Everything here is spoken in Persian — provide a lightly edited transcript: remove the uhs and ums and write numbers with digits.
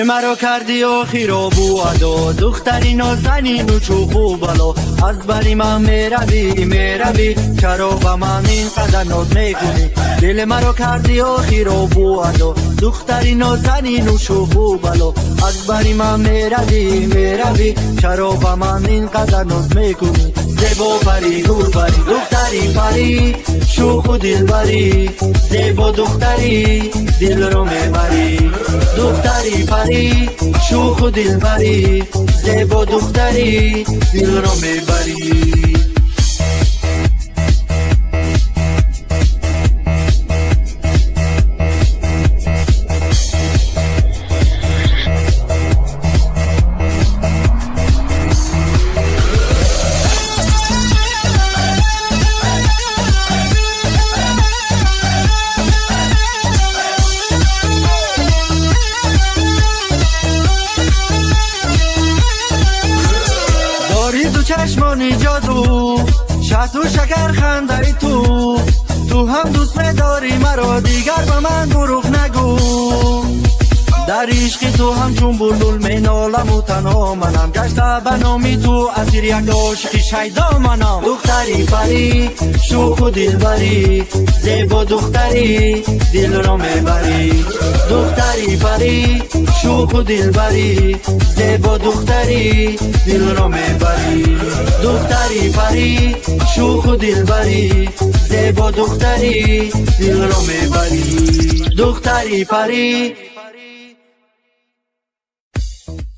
مرا کردی آخیر آبو ادا دختری نازنین و چوبو بلا از بری من میروی چرا به من اینقدر ناز میکنی دل مرا کردی آخیر آبو ادا دختری نازنین و چوبو بلا از بری من میروی چرا به من اینقدر ناز میکنی زیبا پری گور پری دختری پری شوخ و دل بری زیبا دختری دل رو میبری دختری پری شوخ و دل بری زیبا دختری دل رو میبری چشمانی جادو شهد و شکر خنده تو هم دوست می‌داری مرا دیگر به من دروغ نگو در عشق تو همچون بلبل مینالم و تنها منم گشته به نامی تو اسیر یک عاشق شیدا منم دختری پری شوخ و دلبری زیبا دختری دل را میبری دختری پری شوخ و دلبری زیبا دختری دل را میبری دختری پری شوخ و دلبری زیبا دختری دل را میبری دختری پری